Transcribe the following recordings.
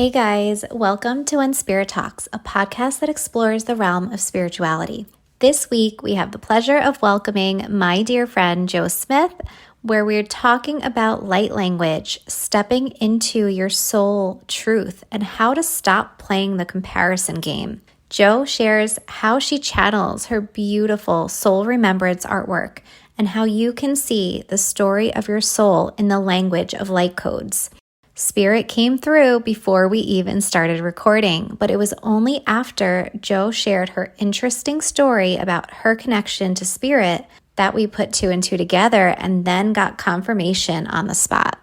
Hey guys, welcome to When Spirit Talks, a podcast that explores the realm of spirituality. This week, we have the pleasure of welcoming my dear friend Joe Smith, where we're talking about light language, stepping into your soul truth, and how to stop playing the comparison game. Joe shares how she channels her beautiful soul remembrance artwork and how you can see the story of your soul in the language of light codes. Spirit came through before we even started recording, but it was only after Joe shared her interesting story about her connection to Spirit that we put two and two together and then got confirmation on the spot.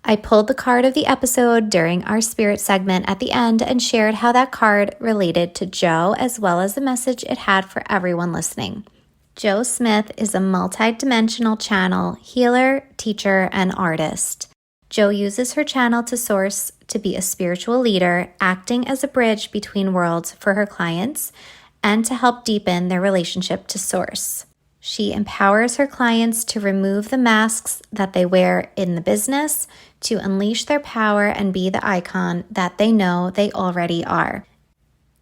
I pulled the card of the episode during our Spirit segment at the end and shared how that card related to Joe as well as the message it had for everyone listening. Joe Smith is a multi-dimensional channel, healer, teacher, and artist. Joe uses her channel to source to be a spiritual leader, acting as a bridge between worlds for her clients and to help deepen their relationship to Source. She empowers her clients to remove the masks that they wear in the business, to unleash their power and be the icon that they know they already are.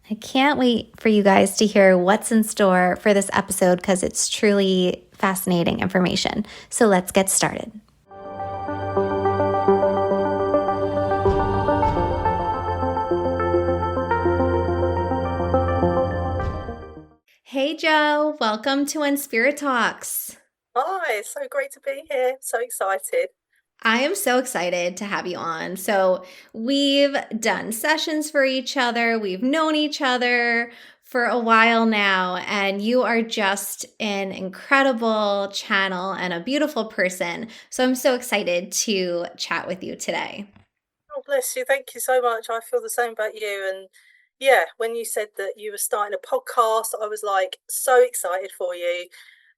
I can't wait for you guys to hear what's in store for this episode because it's truly fascinating information. So let's get started. Hey Joe, welcome to When Spirit Talks. Hi, it's so great to be here. So excited. I am so excited to have you on. So, we've done sessions for each other, we've known each other for a while now, and you are just an incredible channel and a beautiful person. So, I'm so excited to chat with you today. Oh, bless you. Thank you so much. I feel the same about you. And yeah, when you said that you were starting a podcast, I was like so excited for you.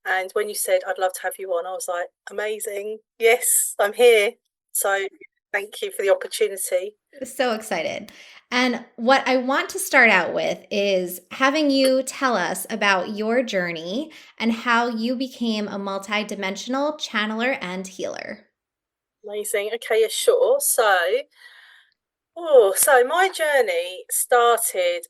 And when you said I'd love to have you on, I was like, amazing. Yes, I'm here. So thank you for the opportunity. So excited. And what I want to start out with is having you tell us about your journey and how you became a multidimensional channeler and healer. Amazing. Okay, yeah, sure. So my journey started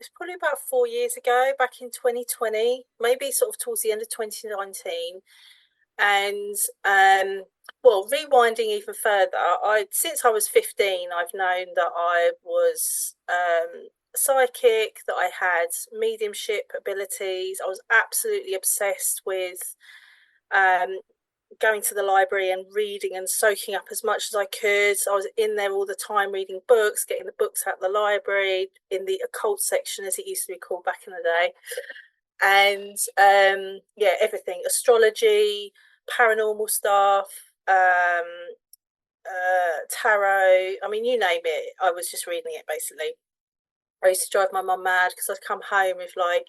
it's probably about 4 years ago, back in 2020, maybe sort of towards the end of 2019. And well, rewinding even further, since I was 15, I've known that I was psychic, that I had mediumship abilities. I was absolutely obsessed with um going to the library and reading and soaking up as much as I could. I was in there all the time reading books, getting the books out of the library in the occult section, as it used to be called back in the day. And yeah, everything, astrology, paranormal stuff, tarot. I mean, you name it. I was just reading it basically. I used to drive my mum mad because I'd come home with like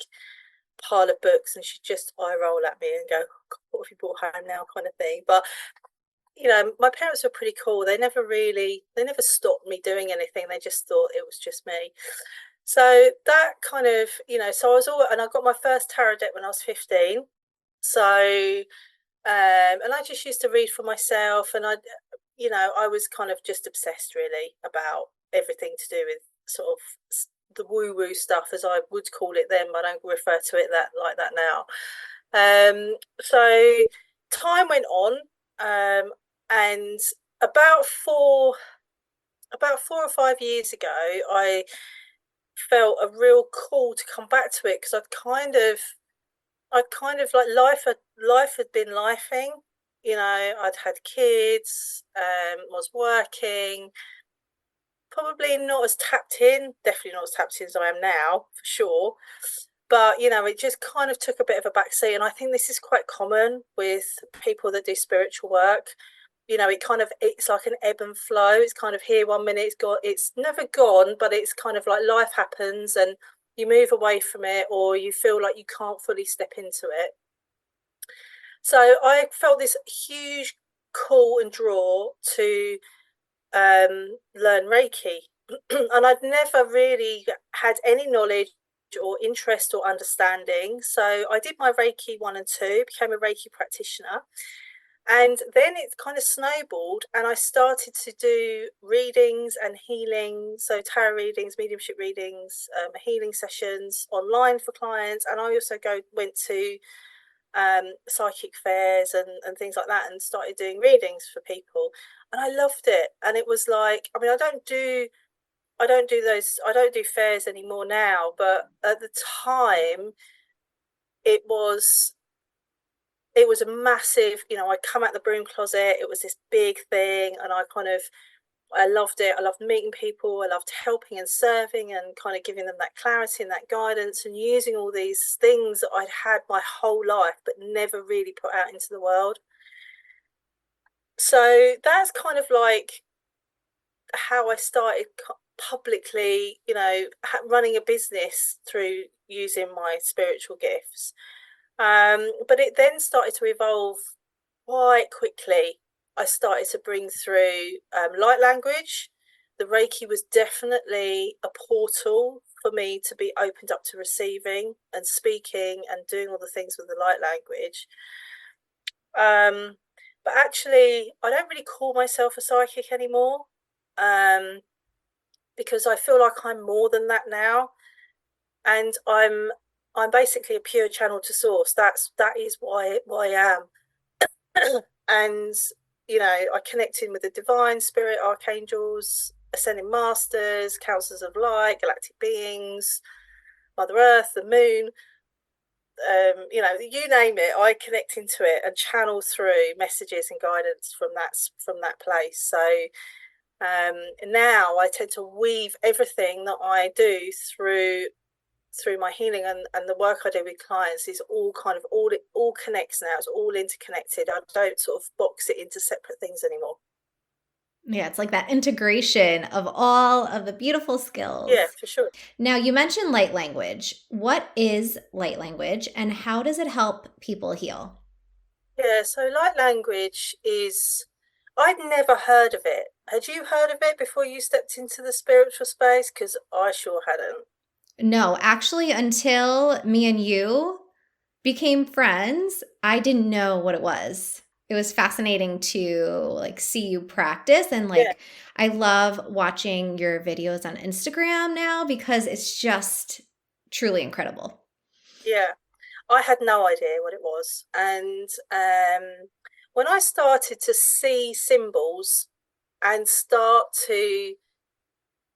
a pile of books and she'd just eye roll at me and go, "God, what have you brought home now?" kind of thing. But my parents were pretty cool. They never stopped me doing anything. They just thought it was just me. So that kind of, so I was all, and I got my first tarot deck when I was 15. So, and I just used to read for myself, and I was kind of just obsessed really about everything to do with sort of the woo woo stuff, as I would call it then, but I don't refer to it that like that now. So time went on, and about four or 5 years ago, I felt a real call to come back to it because I'd kind of like life had been lifing. I'd had kids, was working, probably not as tapped in, definitely not as tapped in as I am now, for sure. But it just kind of took a bit of a backseat, and I think this is quite common with people that do spiritual work. It's like an ebb and flow. It's kind of here one minute, it's never gone, but it's kind of like life happens and you move away from it, or you feel like you can't fully step into it. So I felt this huge call and draw to learn Reiki. And I'd never really had any knowledge or interest or understanding. So I did my Reiki 1 and 2, became a Reiki practitioner. And then it kind of snowballed, and I started to do readings and healing. So, tarot readings, mediumship readings, healing sessions online for clients. And I also went to psychic fairs and things like that, and started doing readings for people. And I loved it. And it was like, I mean, I don't do fairs anymore now, but at the time, it was it was a massive, I'd come out the broom closet. It was this big thing, and I loved it. I loved meeting people. I loved helping and serving and kind of giving them that clarity and that guidance, and using all these things that I'd had my whole life but never really put out into the world. So that's kind of like how I started publicly, running a business through using my spiritual gifts. But it then started to evolve quite quickly. I started to bring through light language. The Reiki was definitely a portal for me to be opened up to receiving and speaking and doing all the things with the light language. But actually, I don't really call myself a psychic anymore, because I feel like I'm more than that now, and I'm basically a pure channel to source. That is why I am. And I connect in with the divine spirit, archangels, ascending masters, councils of light, galactic beings, Mother Earth, the moon. You name it, I connect into it and channel through messages and guidance from that place. So now I tend to weave everything that I do through my healing and the work I do with clients is all kind of it all connects now. It's all interconnected. I don't sort of box it into separate things anymore. Yeah, it's like that integration of all of the beautiful Yeah, skills. for sure. Now, you mentioned light language. What is light language and how does it help people heal? Yeah, so light language is, I'd never heard of it. Had you heard of it before you stepped into the spiritual space? Because I sure hadn't. No, actually, until me and you became friends, I didn't know what it was. It was fascinating to like see you practice and Yeah, like I love watching your videos on Instagram now because it's just truly incredible. yeah. I had no idea what it was. And when I started to see symbols and start to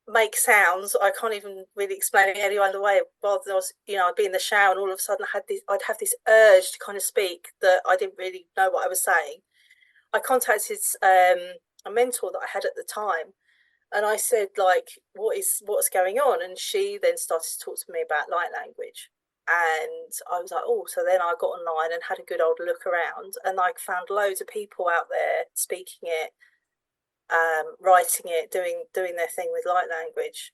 make sounds, I can't even really explain it any other way. Rather than I'd be in the shower and all of a sudden I'd have this urge to kind of speak that I didn't really know what I was saying. I contacted a mentor that I had at the time, and I said, like, what's going on? And she then started to talk to me about light language. And I was like, oh, so then I got online and had a good old look around, and I found loads of people out there speaking it, writing it, doing their thing with light language.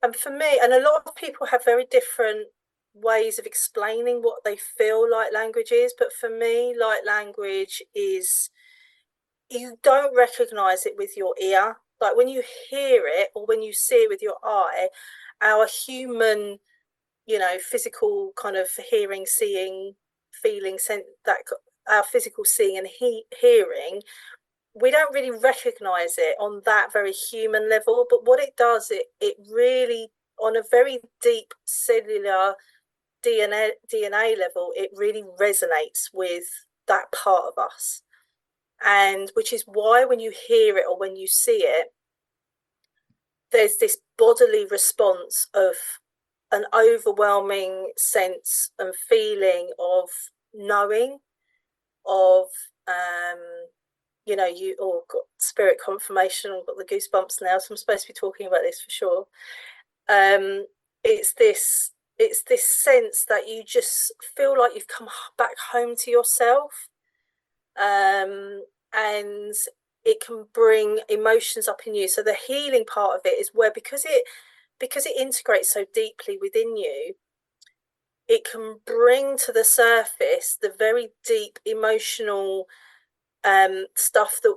And for me, and a lot of people have very different ways of explaining what they feel light language is, but for me, light language is, you don't recognize it with your ear. Like when you hear it or when you see it with your eye, our human, physical kind of hearing, seeing, feeling, that our physical seeing and hearing, we don't really recognize it on that very human level. But what it does, it really, on a very deep cellular DNA level, it really resonates with that part of us. And which is why when you hear it or when you see it, there's this bodily response of an overwhelming sense and feeling of knowing, of you all got spirit confirmation. I've got the goosebumps now, so I'm supposed to be talking about this for sure. um it's this sense that you just feel like you've come back home to yourself. And it can bring emotions up in you. So the healing part of it is where, because it integrates so deeply within you, it can bring to the surface the very deep emotional stuff that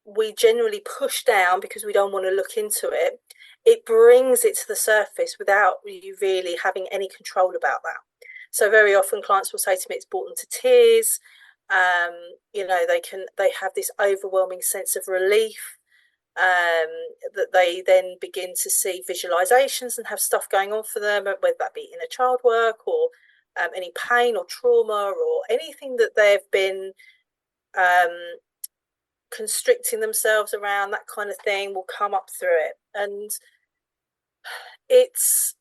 we generally push down because we don't want to look into it. It brings it to the surface without you really having any control about that. So very often clients will say to me, it's brought them to tears. They have this overwhelming sense of relief, that they then begin to see visualizations and have stuff going on for them, whether that be inner child work or any pain or trauma or anything that they've been um, constricting themselves around, that kind of thing will come up through it. And it's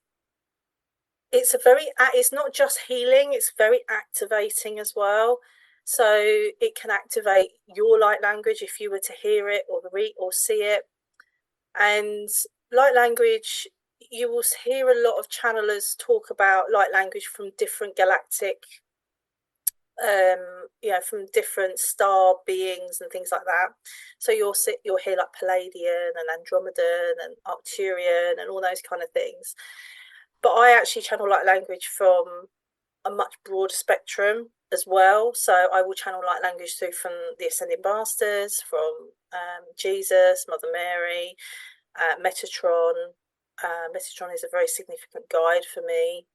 it's not just healing, it's very activating as well. So it can activate your light language if you were to hear it or read or see it. And light language, you will hear a lot of channelers talk about light language from different galactic, from different star beings and things like that. So you'll hear like Palladian and Andromedan and Arcturian and all those kind of things. But I actually channel light language from a much broader spectrum as well. So I will channel light language through from the Ascending Masters, from Jesus, Mother Mary, Metatron. Metatron is a very significant guide for me.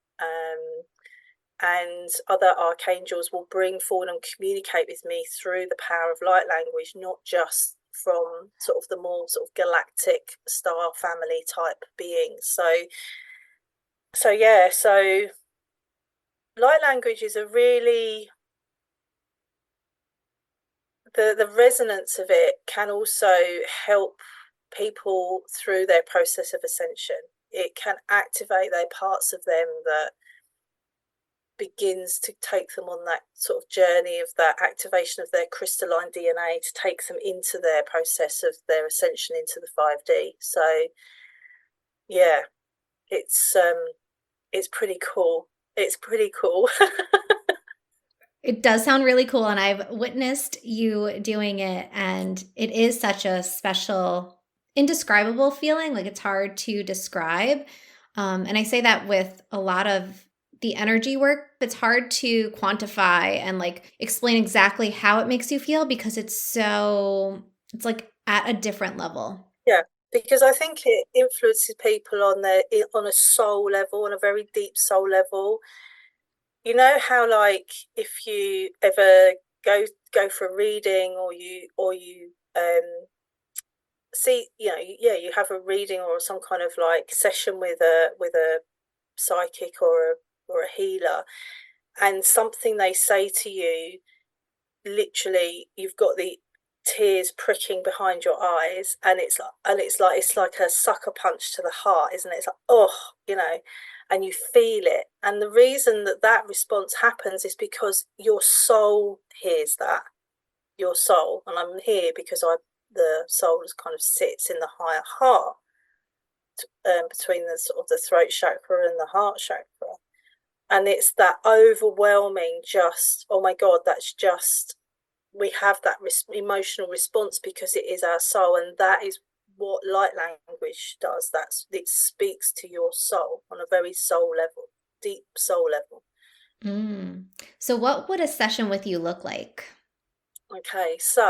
And other archangels will bring forward and communicate with me through the power of light language, not just from sort of the more sort of galactic star family type beings. So light language is a really, the resonance of it can also help people through their process of ascension. It can activate their parts of them that begins to take them on that sort of journey of that activation of their crystalline DNA to take them into their process of their ascension into the 5D. So yeah, it's pretty cool. It's pretty cool. It does sound really cool, and I've witnessed you doing it, and it is such a special, indescribable feeling. Like it's hard to describe. And I say that with a lot of the energy work, it's hard to quantify and like explain exactly how it makes you feel because it's like at a different level. Yeah, because I think it influences people on a soul level, on a very deep soul level. You know how, like, if you ever go for a reading, or you see, you have a reading or some kind of like session with a psychic or a healer, and something they say to you, literally you've got the tears pricking behind your eyes, and it's like a sucker punch to the heart, isn't it? It's like, oh, and you feel it. And the reason that response happens is because your soul hears that. Your soul, and I'm here because the soul kind of sits in the higher heart, between the sort of the throat chakra and the heart chakra. And it's that overwhelming, just, oh my God, that's just, we have that emotional response because it is our soul. And that is what light language does. It speaks to your soul on a very soul level, deep soul level. Mm. So, what would a session with you look like? Okay, so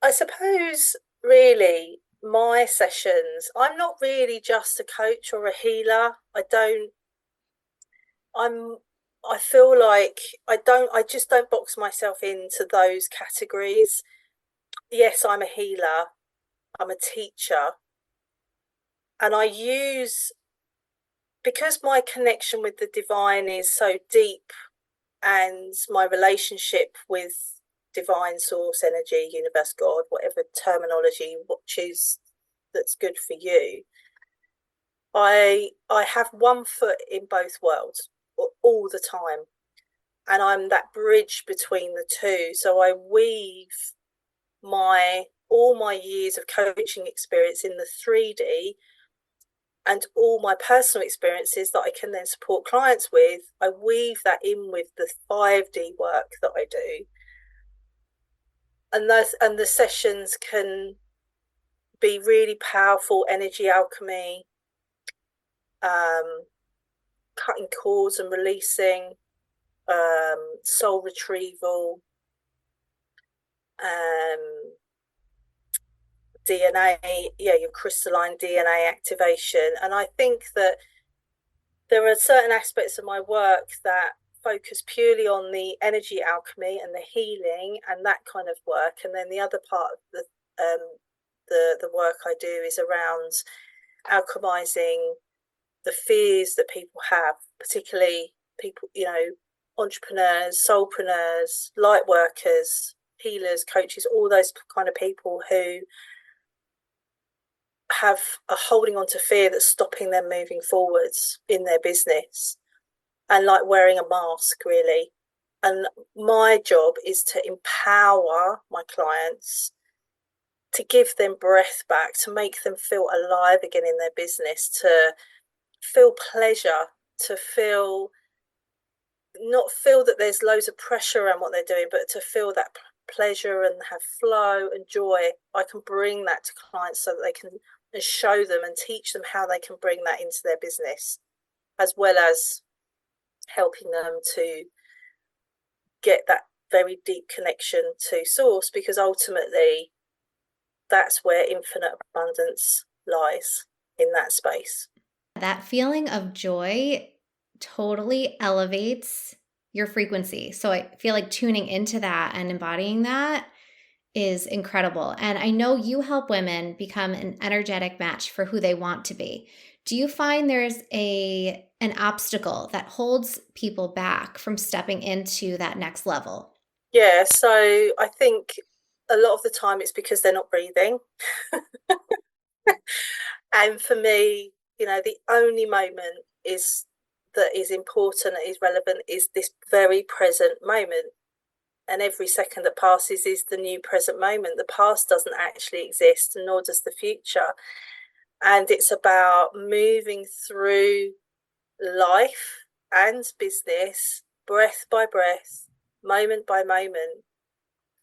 I suppose really my sessions, I'm not really just a coach or a healer. I'm I feel like I just don't box myself into those categories. Yes, I'm a healer, I'm a teacher, and I use, because my connection with the divine is so deep, and my relationship with divine source energy, universe, God, whatever terminology choose that's good for you. I have one foot in both worlds all the time, and I'm that bridge between the two. So I weave all my years of coaching experience in the 3D and all my personal experiences that I can then support clients with. I weave that in with the 5D work that I do. And the sessions can be really powerful energy alchemy, cutting cords and releasing, soul retrieval, DNA, your crystalline DNA activation. And I think that there are certain aspects of my work that focus purely on the energy alchemy and the healing and that kind of work. And then the other part of the work I do is around alchemizing the fears that people have, particularly people, entrepreneurs, soulpreneurs, light workers, healers, coaches, all those kind of people who are holding on to fear that's stopping them moving forwards in their business, and like wearing a mask, really. And my job is to empower my clients, to give them breath back, to make them feel alive again in their business, to feel pleasure, to not feel that there's loads of pressure around what they're doing, but to feel that pleasure and have flow and joy. I can bring that to clients so that they can, and show them and teach them how they can bring that into their business, as well as helping them to get that very deep connection to source, because ultimately that's where infinite abundance lies, in that space. That feeling of joy totally elevates your frequency. So I feel like tuning into that and embodying that is incredible. And I know you help women become an energetic match for who they want to be. Do you find there's an obstacle that holds people back from stepping into that next level? Yeah, so I think a lot of the time it's because they're not breathing. And for me, the only moment that is important, that is relevant, is this very present moment. And every second that passes is the new present moment. The past doesn't actually exist, nor does the future. And it's about moving through life and business, breath by breath, moment by moment,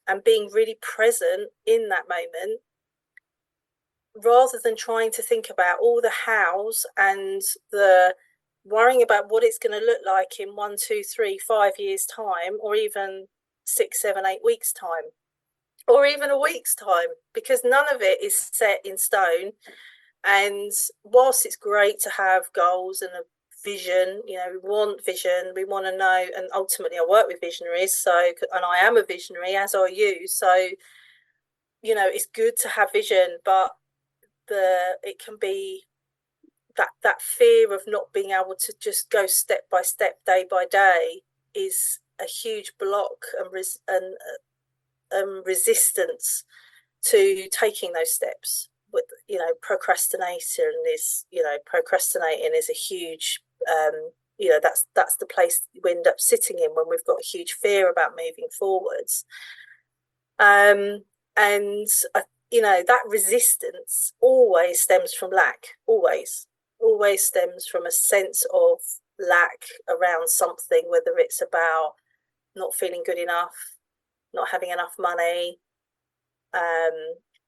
and being really present in that moment, rather than trying to think about all the hows and the worrying about what it's going to look like in 1, 2, 3, 5 years time, or even 6, 7, 8 weeks time, or even a week's time, because none of it is set in stone. And whilst it's great to have goals and a vision, we want vision, we want to know, and ultimately I work with visionaries, and I am a visionary, as are you, so it's good to have vision, but it can be that fear of not being able to just go step by step, day by day, is a huge block and resistance to taking those steps. With procrastinating is a huge that's the place we end up sitting in when we've got a huge fear about moving forwards. And that resistance always stems from lack, always stems from a sense of lack around something, whether it's about not feeling good enough, not having enough money,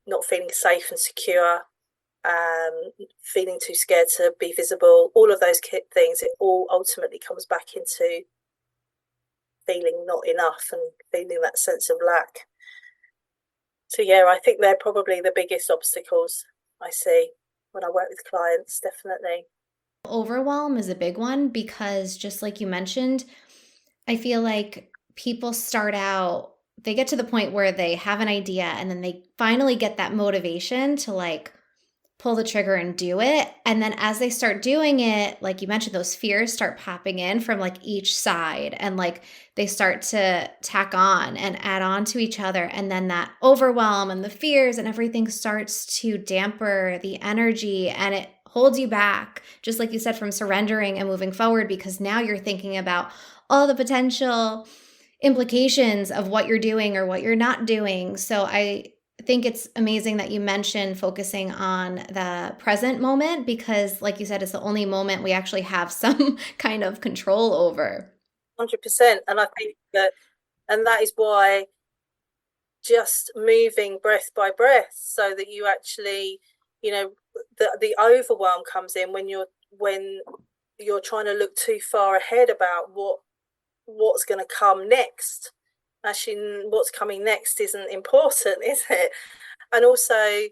not feeling safe and secure, feeling too scared to be visible. All of those things, it all ultimately comes back into feeling not enough and feeling that sense of lack. So yeah, I think they're probably the biggest obstacles I see when I work with clients, definitely. Overwhelm is a big one because, just like you mentioned, I feel like people start out, they get to the point where they have an idea and then they finally get that motivation to like pull the trigger and do it. And then as they start doing it, like you mentioned, those fears start popping in from like each side, and like they start to tack on and add on to each other. And then that overwhelm and the fears and everything starts to damper the energy, and it holds you back, just like you said, from surrendering and moving forward, because now you're thinking about all the potential implications of what you're doing or what you're not doing. So I think it's amazing that you mentioned focusing on the present moment, because like you said, it's the only moment we actually have some kind of control over. 100%. And I think that is why just moving breath by breath, so that you actually, the overwhelm comes in when you're trying to look too far ahead about what's going to come next. Actually, what's coming next isn't important, is it? And also,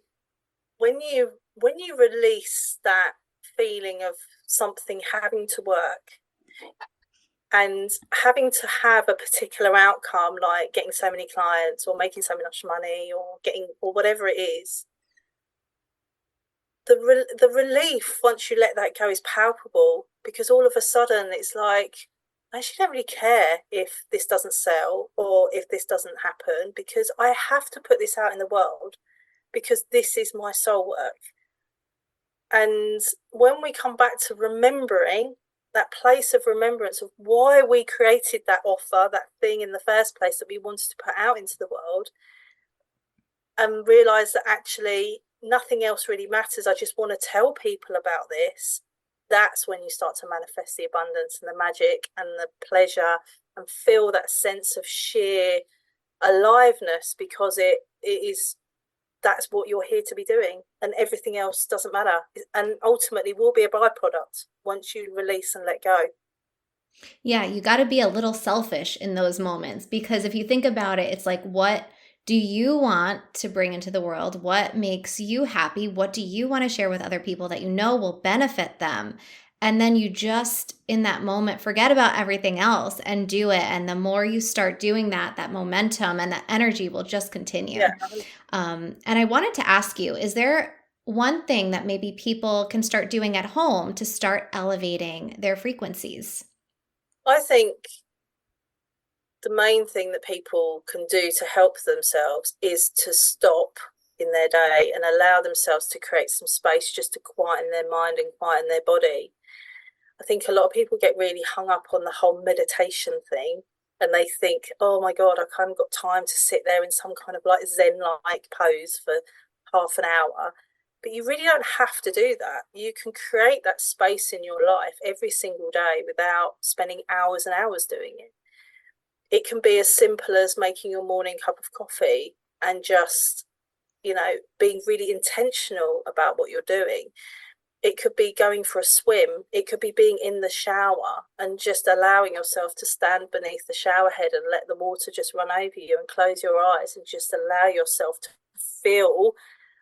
when you release that feeling of something having to work, And having to have a particular outcome, like getting so many clients or making so much money or getting, or whatever it is, the relief once you let that go is palpable, because all of a sudden it's like, I actually don't really care if this doesn't sell or if this doesn't happen, because I have to put this out in the world, because this is my soul work. And when we come back to remembering, that place of remembrance of why we created that offer, that thing in the first place that we wanted to put out into the world, and realize that actually nothing else really matters, I just want to tell people about this, that's when you start to manifest the abundance and the magic and the pleasure, and feel that sense of sheer aliveness, because it is, that's what you're here to be doing, and everything else doesn't matter, and ultimately will be a byproduct once you release and let go. Yeah, you got to be a little selfish in those moments because if you think about it, it's like, what do you want to bring into the world? What makes you happy? What do you want to share with other people that you know will benefit them? And then you just, in that moment, forget about everything else and do it. And the more you start doing that, that momentum and that energy will just Yeah, continue. And I wanted to ask you, is there one thing that maybe people can start doing at home to start elevating their frequencies? I think the main thing that people can do to help themselves is to stop in their day and allow themselves to create some space just to quieten their mind and quieten their body. I think a lot of people get really hung up on the whole meditation thing, and they think, oh my God, I haven't got time to sit there in some kind of like Zen like pose for half an hour. But you really don't have to do that. You can create that space in your life every single day without spending hours and hours doing it. It can be as simple as making your morning cup of coffee and just, being really intentional about what you're doing. It could be going for a swim. It could be being in the shower and just allowing yourself to stand beneath the shower head and let the water just run over you, and close your eyes and just allow yourself to feel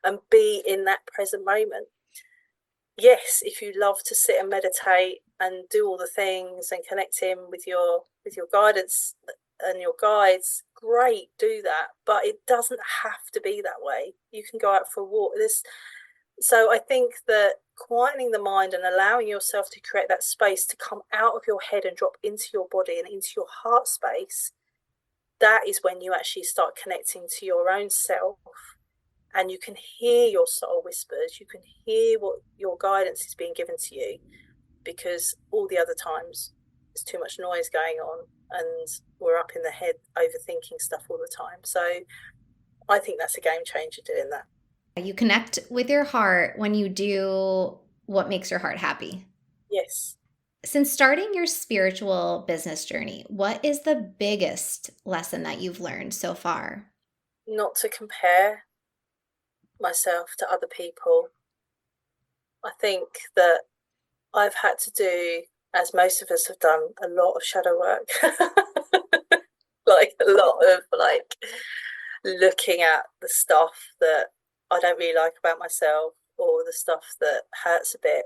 and be in that present moment. Yes, if you love to sit and meditate and do all the things and connect in with your guidance and your guides, great, do that. But it doesn't have to be that way. You can go out for a walk. So I think that quietening the mind and allowing yourself to create that space to come out of your head and drop into your body and into your heart space, that is when you actually start connecting to your own self, and you can hear your soul whispers. You can hear what your guidance is being given to you, because all the other times there's too much noise going on and we're up in the head overthinking stuff all the time. So I think that's a game changer, doing that. You connect with your heart when you do what makes your heart happy. Yes. Since starting your spiritual business journey, what is the biggest lesson that you've learned so far? Not to compare myself to other people. I think that I've had to do, as most of us have done, a lot of shadow work. Like a lot of like looking at the stuff that I don't really like about myself, or the stuff that hurts a bit.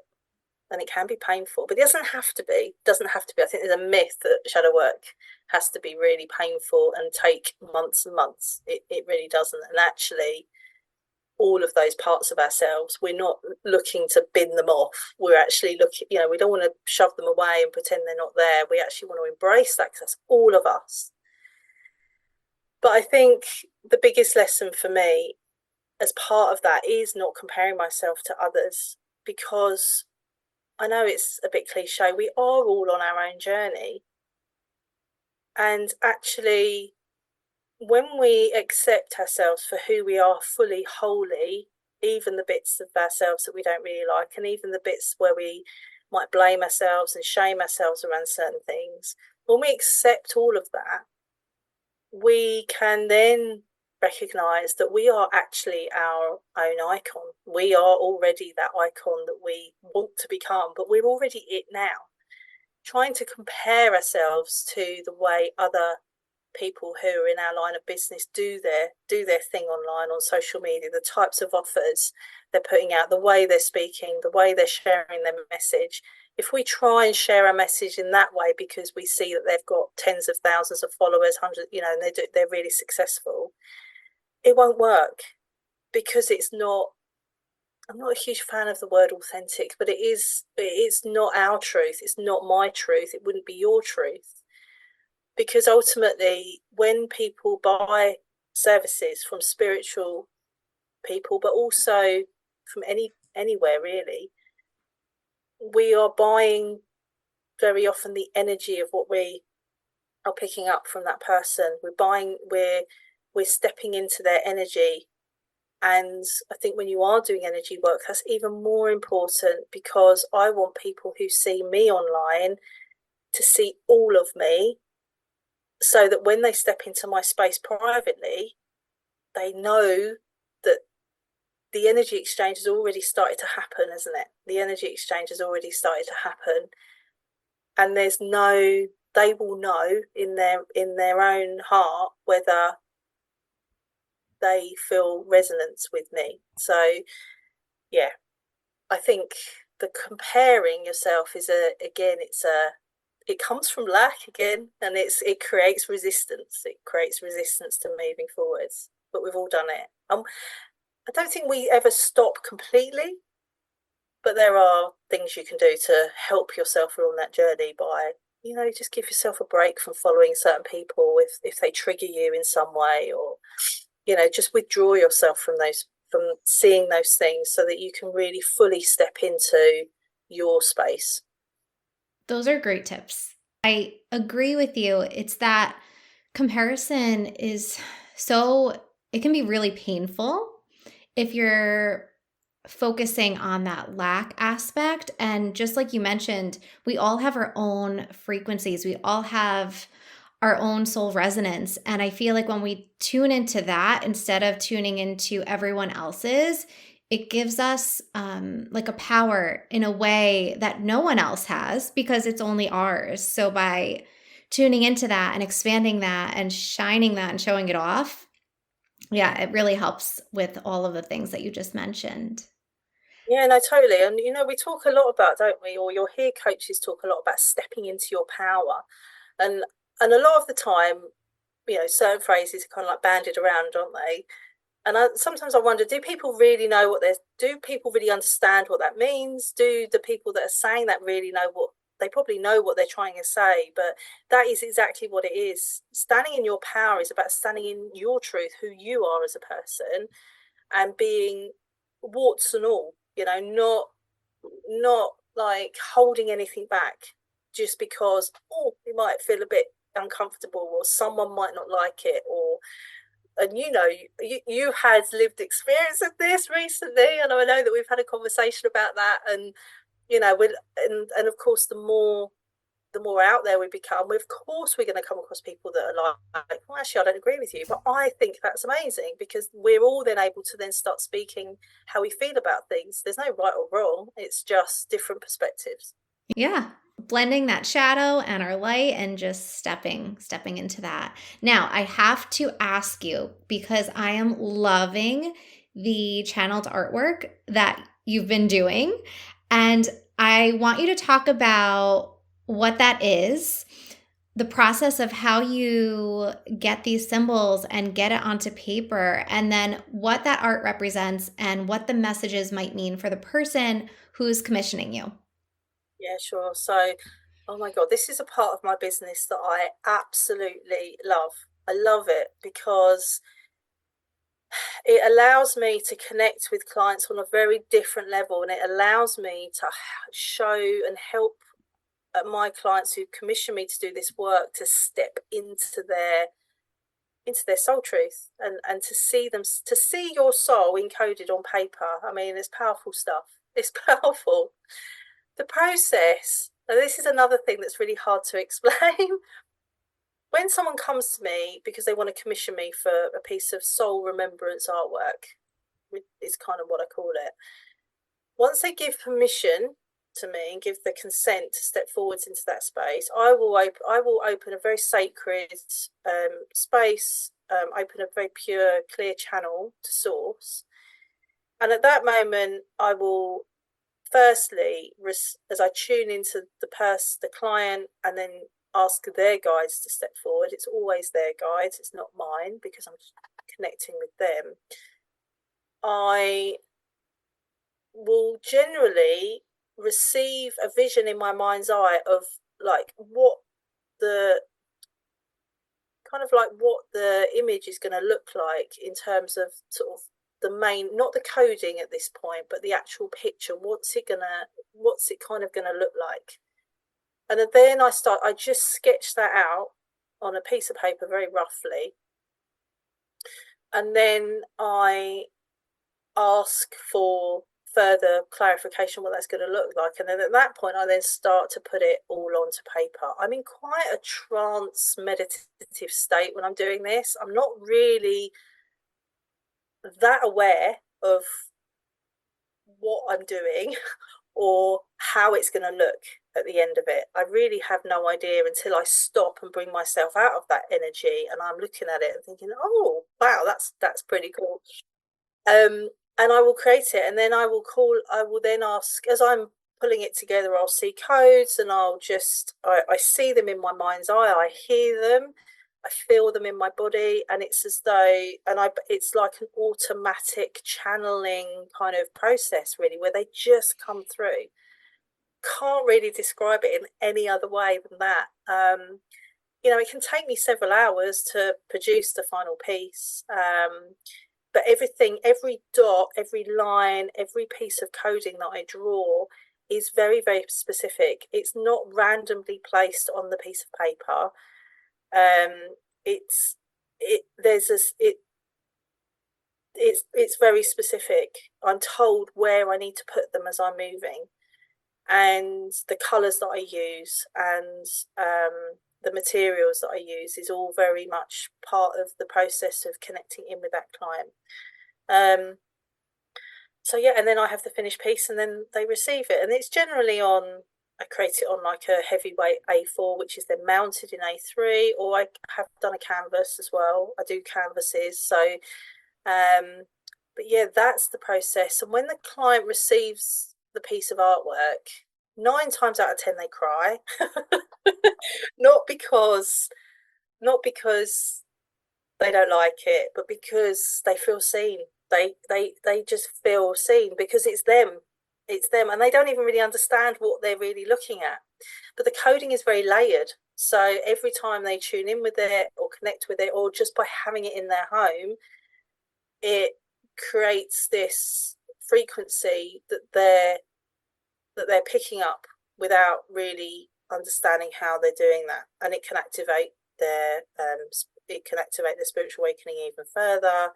And it can be painful, but it doesn't have to be. It doesn't have to be. I think there's a myth that shadow work has to be really painful and take months and months. It really doesn't. And actually, all of those parts of ourselves, we're not looking to bin them off. We're actually looking, we don't want to shove them away and pretend they're not there. We actually want to embrace that, because that's all of us. But I think the biggest lesson for me as part of that is not comparing myself to others, because I know it's a bit cliche. We are all on our own journey. And actually, when we accept ourselves for who we are fully, wholly, even the bits of ourselves that we don't really like, and even the bits where we might blame ourselves and shame ourselves around certain things, when we accept all of that, we can then recognize that we are actually our own icon. We are already that icon that we want to become, but we're already it now. Trying to compare ourselves to the way other people who are in our line of business do their thing online on social media, the types of offers they're putting out, the way they're speaking, the way they're sharing their message. If we try and share a message in that way because we see that they've got tens of thousands of followers, hundreds, and they're really successful, it won't work, because it's not. I'm not a huge fan of the word authentic, but it's not our truth. It's not my truth. It wouldn't be your truth. Because ultimately, when people buy services from spiritual people, but also from anywhere really, we are buying very often the energy of what we are picking up from that person. We're stepping into their energy. And I think when you are doing energy work, that's even more important, because I want people who see me online to see all of me, so that when they step into my space privately, they know that the energy exchange has already started to happen, hasn't it? The energy exchange has already started to happen. And they will know in their own heart whether they feel resonance with me. So yeah, I think the comparing yourself it comes from lack again, and it creates resistance. It creates resistance to moving forwards. But we've all done it. I don't think we ever stop completely, but there are things you can do to help yourself along that journey by, just give yourself a break from following certain people if they trigger you in some way, or just withdraw yourself from seeing those things, so that you can really fully step into your space. Those are great tips. I agree with you. It's that comparison is it can be really painful if you're focusing on that lack aspect. And just like you mentioned, we all have our own frequencies, we all have our own soul resonance. And I feel like when we tune into that instead of tuning into everyone else's, it gives us like a power in a way that no one else has, because it's only ours. So by tuning into that and expanding that and shining that and showing it off, yeah, it really helps with all of the things that you just mentioned. Yeah, no, totally. And we talk a lot about, don't we? Or you'll hear coaches talk a lot about stepping into your power, and a lot of the time, certain phrases are kind of like bandied around, aren't they? And sometimes I wonder, do people really understand what that means? Do the people that are saying that really know they probably know what they're trying to say? But that is exactly what it is. Standing in your power is about standing in your truth, who you are as a person, and being warts and all, not like holding anything back just because, it might feel a bit uncomfortable, or someone might not like it, or and you had lived experience of this recently, and I know that we've had a conversation about that, and with and of course, the more out there we become, of course we're going to come across people that are like, well, actually, I don't agree with you, but I think that's amazing, because we're all then able to then start speaking how we feel about things. There's no right or wrong, it's just different perspectives. Yeah. Blending that shadow and our light and just stepping into that. Now, I have to ask you, because I am loving the channeled artwork that you've been doing, and I want you to talk about what that is, the process of how you get these symbols and get it onto paper, and then what that art represents and what the messages might mean for the person who's commissioning you. Yeah, sure. So, oh my God, this is a part of my business that I absolutely love. I love it because it allows me to connect with clients on a very different level, and it allows me to show and help my clients who commission me to do this work to step into their soul truth, and to see your soul encoded on paper. I mean, it's powerful stuff. It's powerful. The process, and this is another thing that's really hard to explain. When someone comes to me because they want to commission me for a piece of soul remembrance artwork, is kind of what I call it. Once they give permission, to me and give the consent to step forwards into that space, I will open a very sacred space, open a very pure, clear channel to source. And at that moment, I will firstly, as I tune into the client, and then ask their guides to step forward. It's always their guides, it's not mine, because I'm connecting with them. I will generally receive a vision in my mind's eye of like what the what the image is going to look like in terms of sort of the main, not the coding at this point, but the actual picture. What's it kind of gonna look like? And then I just sketch that out on a piece of paper very roughly, and then I ask for further clarification what that's going to look like. And then at that point, I then start to put it all onto paper. I'm in quite a trance meditative state when I'm doing this. I'm not really that aware of what I'm doing or how it's going to look at the end of it. I really have no idea until I stop and bring myself out of that energy, and I'm looking at it and thinking, oh wow, that's pretty cool. And I will create it, and then I will then ask, as I'm pulling it together, I'll see codes, and I see them in my mind's eye, I hear them, I feel them in my body, and it's as though, it's like an automatic channeling kind of process, really, where they just come through. Can't really describe it in any other way than that. It can take me several hours to produce the final piece. But everything, every dot, every line, every piece of coding that I draw is very, very specific. It's not randomly placed on the piece of paper. It's it there's a it it's very specific. I'm told where I need to put them as I'm moving, and the colours that I use, and the materials that I use is all very much part of the process of connecting in with that client. So yeah, and then I have the finished piece, and then they receive it, and it's generally on. I create it on like a heavyweight A4, which is then mounted in A3, or I have done a canvas as well. I do canvases, so but yeah, that's the process. And when the client receives the piece of artwork, 9 times out of 10 they cry. not because not because they don't like it, but because they feel seen. They just feel seen because it's them. It's them, and they don't even really understand what they're really looking at. But the coding is very layered. So every time they tune in with it or connect with it, or just by having it in their home, it creates this frequency that they're picking up without really understanding how they're doing that, and it can activate their spiritual awakening even further,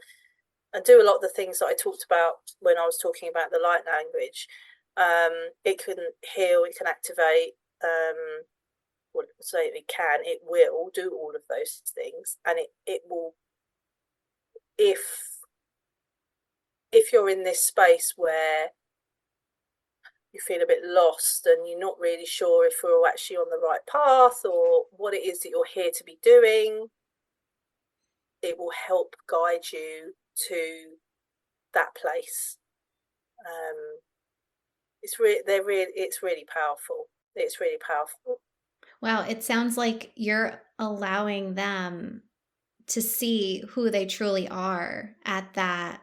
and do a lot of the things that I talked about when I was talking about the light language. It can heal, it can activate, well, say it will do all of those things, and it will, if you're in this space where you feel a bit lost and you're not really sure if you're actually on the right path or what it is that you're here to be doing, it will help guide you to that place. It's really powerful. It's really powerful. Wow, it sounds like you're allowing them to see who they truly are at that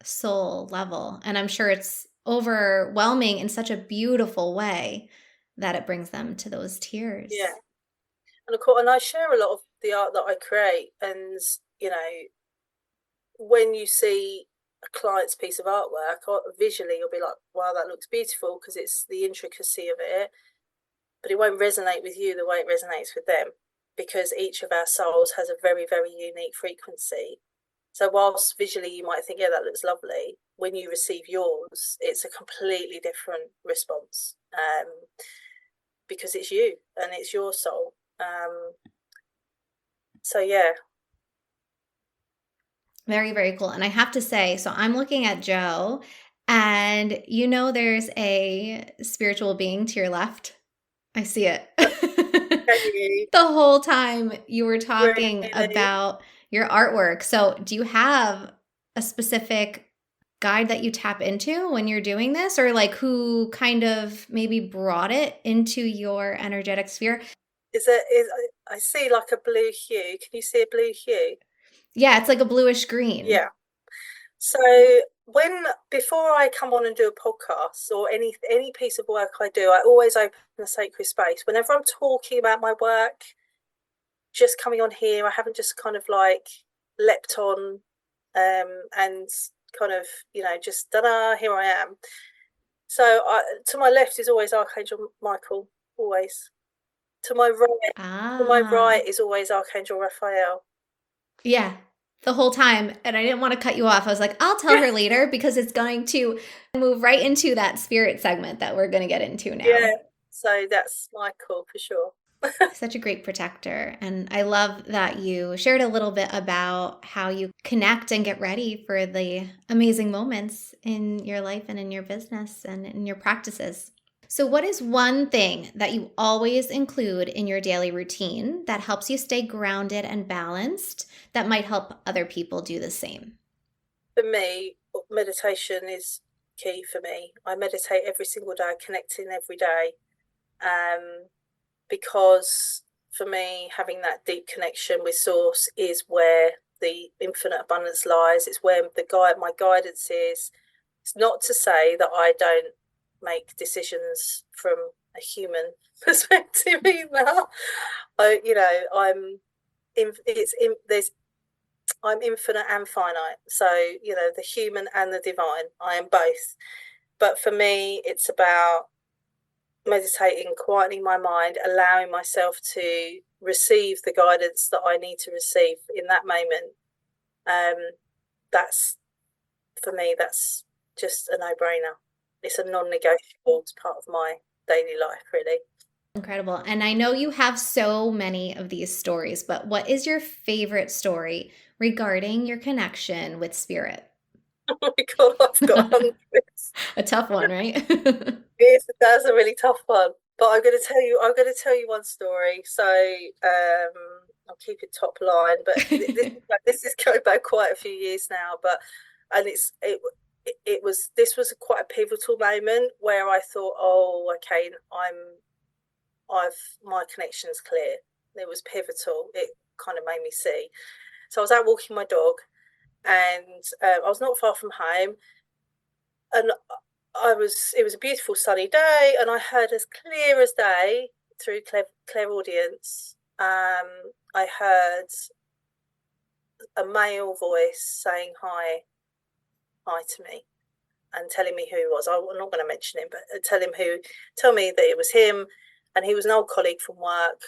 soul level. And I'm sure it's overwhelming in such a beautiful way that it brings them to those tears. Yeah, and of course, and I share a lot of the art that I create, and you know, when you see a client's piece of artwork, or visually, you'll be like, "Wow, that looks beautiful," because it's the intricacy of it, but it won't resonate with you the way it resonates with them, because each of our souls has a very, very unique frequency. So whilst visually you might think, yeah, that looks lovely, when you receive yours, it's a completely different response, because it's you and it's your soul. So yeah. Very, very cool. And I have to say, so I'm looking at Joe, And there's a spiritual being to your left. I see it. Can you The whole time you were talking really? about your artwork. So, do you have a specific guide that you tap into when you're doing this, or like who kind of maybe brought it into your energetic sphere? Is I see like a blue hue. Can you see a blue hue? Yeah, it's like a bluish green. Yeah. So when before I come on and do a podcast or any piece of work I do, I always open a sacred space. Whenever I'm talking about my work, just coming on here, I haven't just kind of like leapt on and kind of just da here I am. So to my left is always Archangel Michael, always. To my right, to my Ah, right is always Archangel Raphael. yeah, the whole time. And I didn't want to cut you off. I was like, I'll tell her later because it's going to move right into that spirit segment that we're going to get into Yeah. now. So that's Michael for sure. Such a great protector. And I love that you shared a little bit about how you connect and get ready for the amazing moments in your life and in your business and in your practices. So, what is one thing that you always include in your daily routine that helps you stay grounded and balanced that might help other people do the same? For me, meditation is key for me. I meditate every single day, connecting every day, because for me, having that deep connection with Source is where the infinite abundance lies. It's where my guidance is. It's not to say that I don't make decisions from a human perspective either. I'm there's I'm infinite and finite. So, the human and the divine. I am both. But for me, it's about meditating, quietening my mind, allowing myself to receive the guidance that I need to receive in that moment. That's for me, that's just a no brainer. It's a non negotiable part of my daily life, really. Incredible. And I know you have so many of these stories, but what is your favorite story regarding your connection with spirit? Oh my God, I've got hundreds. A tough one, right? Yes, that's a really tough one. But I'm going to tell you one story. So I'll keep it top line. But this is going back quite a few years now. And this was quite a pivotal moment where I thought, oh, okay, my connection's clear. It was pivotal. It kind of made me see. So I was out walking my dog, and I was not far from home, and it was a beautiful sunny day, and I heard as clear as day through clairaudience. I heard a male voice saying hi to me, and telling me who he was. I'm not going to mention him, but tell me that it was him, and he was an old colleague from work,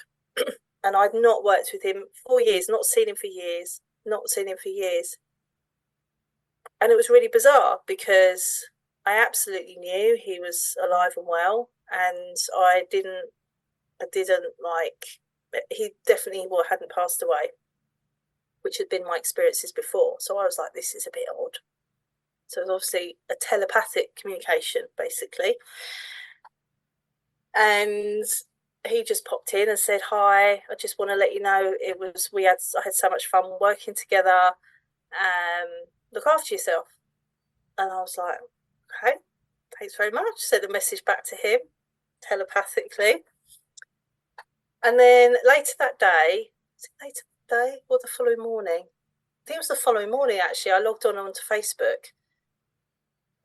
and I'd not worked with him for years, not seen him for years, not seen him for years, and it was really bizarre because I absolutely knew he was alive and well, and I didn't like. He definitely hadn't passed away, which had been my experiences before. So I was like, this is a bit odd. So it was obviously a telepathic communication, basically. And he just popped in and said, hi, I just want to let you know I had so much fun working together. Look after yourself. And I was like, okay, thanks very much. Sent a message back to him telepathically. And then later that day, later that day or the following morning? I think it was the following morning actually. I logged on onto Facebook,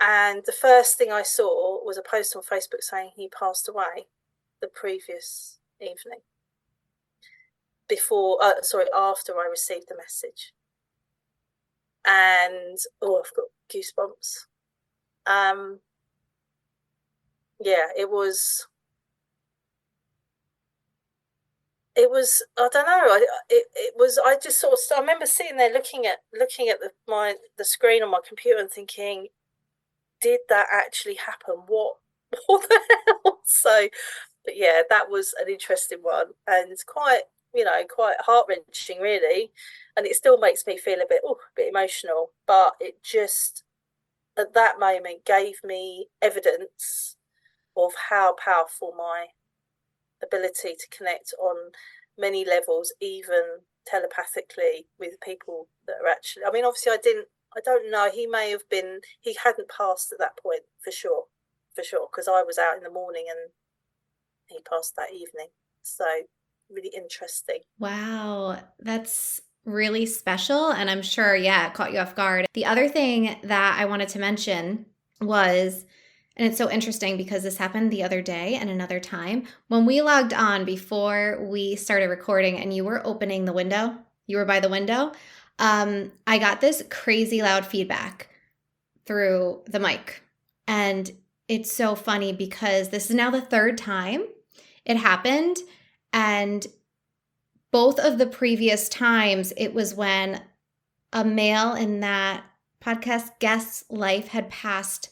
and the first thing I saw was a post on Facebook saying he passed away the previous evening. After I received the message. And I've got goosebumps. Yeah, I don't know, it was I just sort of I remember sitting there looking at the screen on my computer and thinking, did that actually happen? What the hell? So, but yeah, that was an interesting one, and quite heart wrenching, really. And it still makes me feel a bit emotional. But it just at that moment gave me evidence of how powerful my ability to connect on many levels, even telepathically, with people that are actually, I mean, obviously I don't know, he hadn't passed at that point, for sure, because I was out in the morning and he passed that evening. So really interesting. Wow, that's really special. And I'm sure, yeah, it caught you off guard. The other thing that I wanted to mention was, and it's so interesting because this happened the other day and another time when we logged on before we started recording and you were opening the window, you were by the window. I got this crazy loud feedback through the mic. And it's so funny because this is now the third time it happened. And both of the previous times, it was when a male in that podcast guest's life had passed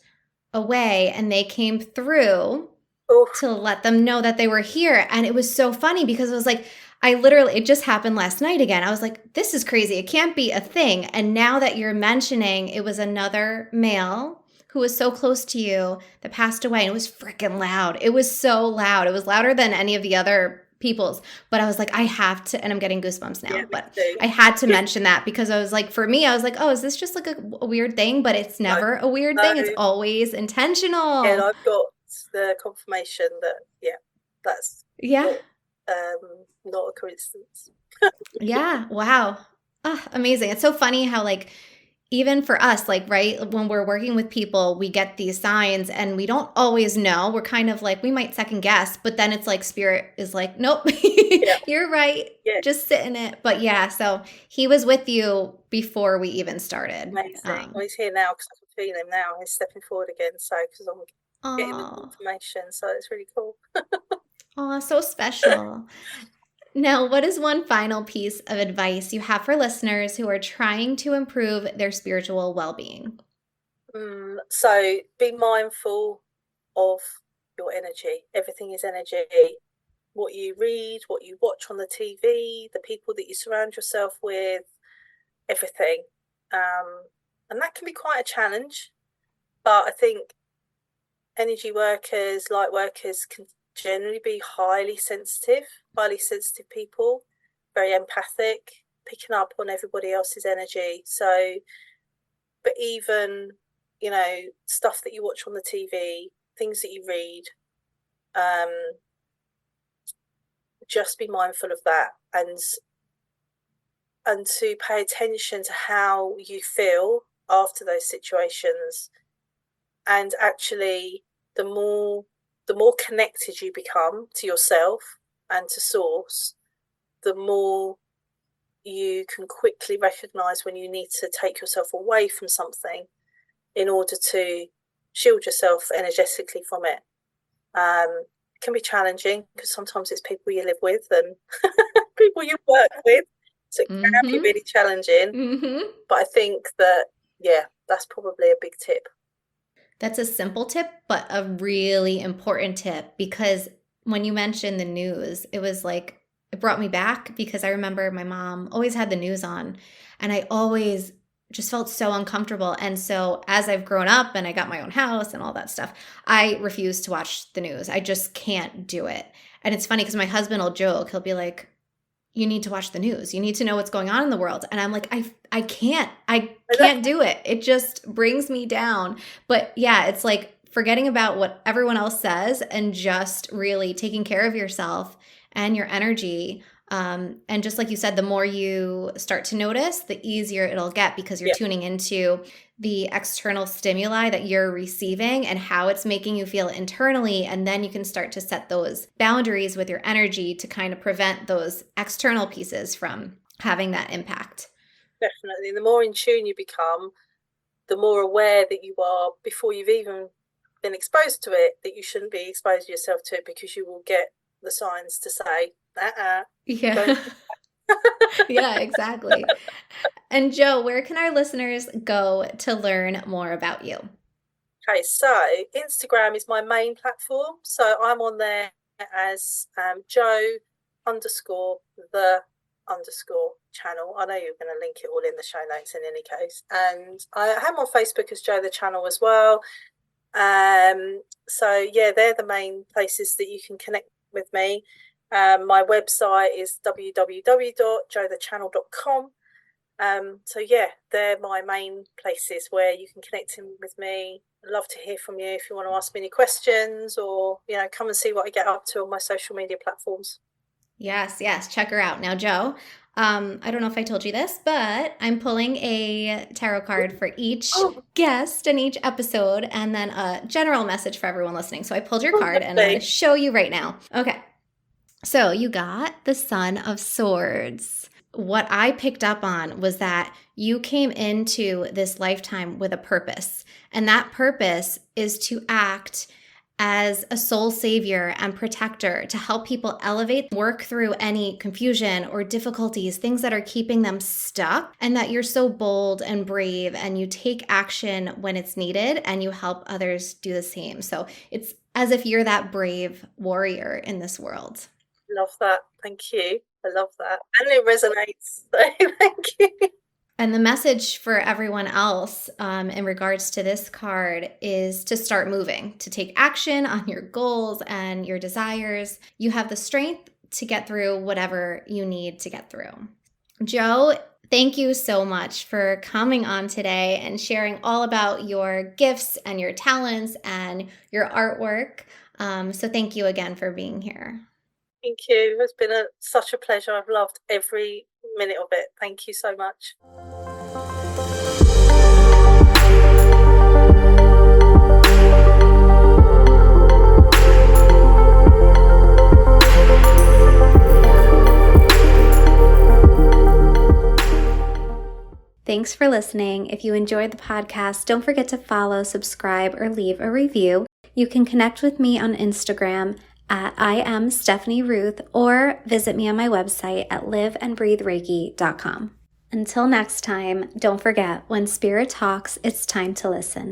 away and they came through Oh, to let them know that they were here. And it was so funny because it was like, I literally, it just happened last night again. I was like, this is crazy. It can't be a thing. And now that you're mentioning it was another male who was so close to you that passed away, and it was freaking loud. It was so loud. It was louder than any of the other people's. But I was like, I have to, and I'm getting goosebumps yeah, now, me but too. I had to Yeah, mention that because I was like, for me, I was like, oh, is this just like a weird thing? But it's no, never a weird no, thing. It's always yeah, and intentional. I've got the confirmation that, yeah, that's Yeah. not a coincidence. Yeah. Wow. Ah, amazing. It's so funny how, like, even for us, like, right, when we're working with people, we get these signs and we don't always know. We're kind of like, we might second guess, but then it's like spirit is like, nope, Yeah, you're right. yeah, Just sit in it. But yeah, so he was with you before we even started. amazing. Well, he's here now because I can feel him now. He's stepping forward again, so because I'm getting the Oh, confirmation, so it's really cool. oh, so special. Now, what is one final piece of advice you have for listeners who are trying to improve their spiritual well being? So be mindful of your energy. Everything is energy. What you read, what you watch on the TV, the people that you surround yourself with, everything. And that can be quite a challenge, but I think energy workers, light workers can generally be highly sensitive people, very empathic, picking up on everybody else's energy. So, but even, stuff that you watch on the TV, things that you read, um, just be mindful of that, and to pay attention to how you feel after those situations. And actually, the more connected you become to yourself and to source, the more you can quickly recognize when you need to take yourself away from something in order to shield yourself energetically from it. It can be challenging because sometimes it's people you live with and people you work with, so it can be Mm-hmm. really challenging. Mm-hmm. But I think that, yeah, that's probably a big tip. That's a simple tip, but a really important tip because when you mentioned the news, it was like, it brought me back because I remember my mom always had the news on and I always just felt so uncomfortable. And so as I've grown up and I got my own house and all that stuff, I refuse to watch the news. I just can't do it. And it's funny because my husband will joke, he'll be like, you need to watch the news. You need to know what's going on in the world. And I'm like, I can't do it. It just brings me down. But yeah, it's like forgetting about what everyone else says and just really taking care of yourself and your energy. And just like you said, the more you start to notice, the easier it'll get because you're Yeah, tuning into the external stimuli that you're receiving and how it's making you feel internally. And then you can start to set those boundaries with your energy to kind of prevent those external pieces from having that impact. definitely. The more in tune you become, the more aware that you are before you've even been exposed to it, that you shouldn't be exposing yourself to it, because you will get the signs to say, don't. Yeah. Yeah, exactly. And Joe, where can our listeners go to learn more about you? Okay, so Instagram is my main platform. So I'm on there as Joe underscore the _channel. I know you're going to link it all in the show notes in any case. And I am on Facebook as Joe the Channel as well. So yeah, they're the main places that you can connect with me. My website is www.joethechannel.com. So yeah, they're my main places where you can connect in with me. I'd love to hear from you if you want to ask me any questions, or come and see what I get up to on my social media platforms. Yes, check her out. Now, Joe, I don't know if I told you this, but I'm pulling a tarot card for each guest in each episode and then a general message for everyone listening. So I pulled your card and I'm going to show you right now. Okay. So you got the Son of Swords. What I picked up on was that you came into this lifetime with a purpose, and that purpose is to act as a soul savior and protector to help people elevate, work through any confusion or difficulties, things that are keeping them stuck, and that you're so bold and brave and you take action when it's needed and you help others do the same. So it's as if you're that brave warrior in this world. Love that. Thank you. I love that. And it resonates. So thank you. And the message for everyone else in regards to this card is to start moving, to take action on your goals and your desires. You have the strength to get through whatever you need to get through. Joe, thank you so much for coming on today and sharing all about your gifts and your talents and your artwork. So thank you again for being here. Thank you. It's been such a pleasure. I've loved every minute of it. Thank you so much. Thanks for listening. If you enjoyed the podcast, don't forget to follow, subscribe, or leave a review. You can connect with me on Instagram at I am Stephanie Ruth, or visit me on my website at liveandbreathereiki.com. Until next time, don't forget, when spirit talks, it's time to listen.